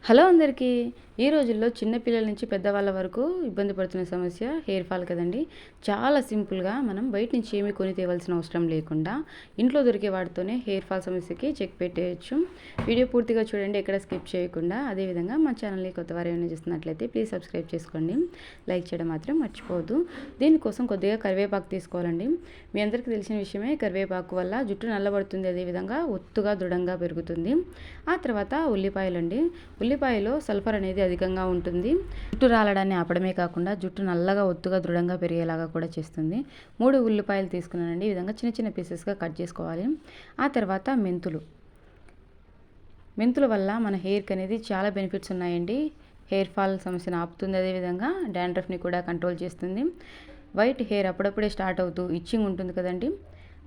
Hello అందరికీ. ఈ రోజుల్లో చిన్న పిల్లల నుంచి పెద్దవాళ్ళ వరకు ఇబ్బంది పడుతున్న సమస్య హెయిర్ ఫాల్ కదండి. చాలా సింపుల్గా మనం బయట నుంచి ఏమీ కొని తేవాల్సిన అవసరం లేకుండా ఇంట్లో దొరికే వాటితోనే హెయిర్ ఫాల్ సమస్యకి చెక్ పెట్టేయచ్చు. వీడియో పూర్తిగా చూడండి, ఎక్కడ స్కిప్ చేయకుండా. అదేవిధంగా మా ఛానల్ని కొత్తవారు ఏమైనా చూస్తున్నట్లయితే ప్లీజ్ సబ్స్క్రైబ్ చేసుకోండి, లైక్ చేయడం మాత్రం మర్చిపోవద్దు. దీనికోసం కొద్దిగా కరివేపాకు తీసుకోవాలండి. మీ అందరికీ తెలిసిన విషయమే, కరివేపాకు వల్ల జుట్టు నల్లబడుతుంది, అదేవిధంగా ఒత్తుగా దృఢంగా పెరుగుతుంది. ఆ తర్వాత ఉల్లిపాయలండి. ఉల్లిపాయలో సల్ఫర్ అనేది అధికంగా ఉంటుంది. జుట్టు రాలడాన్ని ఆపడమే కాకుండా జుట్టు నల్లగా ఒత్తుగా దృఢంగా పెరిగేలాగా కూడా చేస్తుంది. 3 ఉల్లిపాయలు తీసుకున్నానండి. ఈ విధంగా చిన్న చిన్న పీసెస్గా కట్ చేసుకోవాలి. ఆ తర్వాత మెంతుల వల్ల మన హెయిర్కి అనేది చాలా బెనిఫిట్స్ ఉన్నాయండి. హెయిర్ ఫాల్ సమస్యను ఆపుతుంది, అదేవిధంగా డాండ్రఫ్ని కూడా కంట్రోల్ చేస్తుంది. వైట్ హెయిర్ అప్పుడప్పుడే స్టార్ట్ అవుతూ ఇచ్చింగ్ ఉంటుంది కదండి,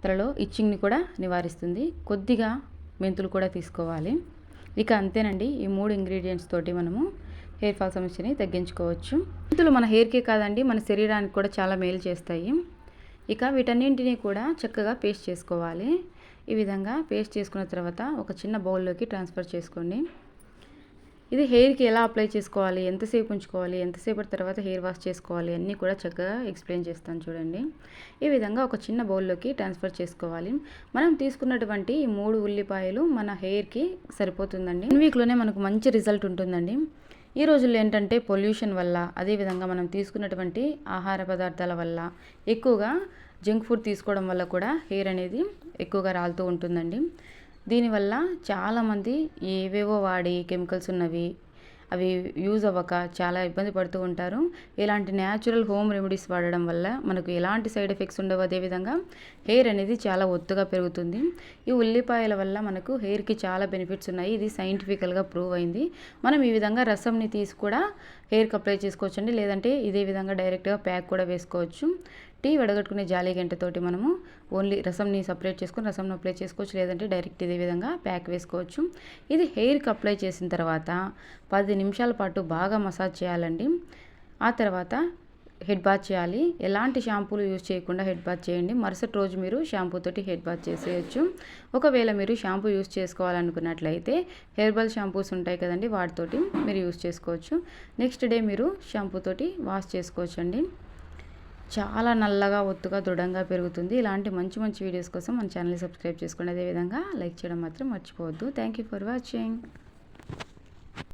తలలో ఇచ్చింగ్ని కూడా నివారిస్తుంది. కొద్దిగా మెంతులు కూడా తీసుకోవాలి. ఇక అంతేనండి. ఈ 3 ఇంగ్రీడియంట్స్ తోటి మనము హెయిర్ ఫాల్ సమస్యని తగ్గించుకోవచ్చు. మెంతులు మన హెయిర్కే కాదండి, మన శరీరానికి కూడా చాలా మేలు చేస్తాయి. ఇక వీటన్నింటినీ కూడా చక్కగా పేస్ట్ చేసుకోవాలి. ఈ విధంగా పేస్ట్ చేసుకున్న తర్వాత ఒక చిన్న బౌల్లోకి ట్రాన్స్ఫర్ చేసుకోండి. ఇది హెయిర్కి ఎలా అప్లై చేసుకోవాలి, ఎంతసేపు ఉంచుకోవాలి, ఎంతసేపటి తర్వాత హెయిర్ వాష్ చేసుకోవాలి అన్నీ కూడా చక్కగా ఎక్స్ప్లెయిన్ చేస్తాను చూడండి. ఈ విధంగా ఒక చిన్న బౌల్లోకి ట్రాన్స్ఫర్ చేసుకోవాలి. మనం తీసుకున్నటువంటి ఈ 3 ఉల్లిపాయలు మన హెయిర్కి సరిపోతుందండి. 1 వీక్లోనే మనకు మంచి రిజల్ట్ ఉంటుందండి. ఈ రోజుల్లో ఏంటంటే పొల్యూషన్ వల్ల, అదేవిధంగా మనం తీసుకున్నటువంటి ఆహార పదార్థాల వల్ల, ఎక్కువగా జంక్ ఫుడ్ తీసుకోవడం వల్ల కూడా హెయిర్ అనేది ఎక్కువగా రాలుతూ ఉంటుందండి. దీనివల్ల చాలామంది ఏవేవో వాడి కెమికల్స్ ఉన్నవి అవి యూజ్ అవ్వక చాలా ఇబ్బంది పడుతూ ఉంటారు. ఇలాంటి న్యాచురల్ హోమ్ రెమెడీస్ వాడడం వల్ల మనకు ఎలాంటి సైడ్ ఎఫెక్ట్స్ ఉండవు, అదేవిధంగా హెయిర్ అనేది చాలా ఒత్తుగా పెరుగుతుంది. ఈ ఉల్లిపాయల వల్ల మనకు హెయిర్కి చాలా బెనిఫిట్స్ ఉన్నాయి. ఇది సైంటిఫికల్గా ప్రూవ్ అయింది. మనం ఈ విధంగా రసంని తీసి కూడా హెయిర్కి అప్లై చేసుకోవచ్చండి, లేదంటే ఇదే విధంగా డైరెక్ట్గా ప్యాక్ కూడా వేసుకోవచ్చు. టీ వడగట్టుకునే జాలి గంటతోటి మనము ఓన్లీ రసంని సపరేట్ చేసుకొని రసంని అప్లై చేసుకోవచ్చు, లేదంటే డైరెక్ట్ ఇదే విధంగా ప్యాక్ వేసుకోవచ్చు. ఇది హెయిర్కి అప్లై చేసిన తర్వాత 10 నిమిషాల పాటు బాగా మసాజ్ చేయాలండి. ఆ తర్వాత హెడ్ బాత్ చేయాలి. ఎలాంటి షాంపూలు యూజ్ చేయకుండా హెడ్ బాత్ చేయండి. మరుసటి రోజు మీరు షాంపూతోటి హెడ్ బాత్ చేసేయచ్చు. ఒకవేళ మీరు షాంపూ యూజ్ చేసుకోవాలనుకున్నట్లయితే హెర్బల్ షాంపూస్ ఉంటాయి కదండి, వాటితోటి మీరు యూజ్ చేసుకోవచ్చు. నెక్స్ట్ డే మీరు షాంపూతోటి వాష్ చేసుకోవచ్చండి. చాలా నల్లగా ఒత్తుగా దృఢంగా పెరుగుతుంది. ఇలాంటి మంచి మంచి వీడియోస్ కోసం మన ఛానల్ని సబ్స్క్రైబ్ చేసుకోండి, అదేవిధంగా లైక్ చేయడం మాత్రం మర్చిపోవద్దు. Thank you for watching.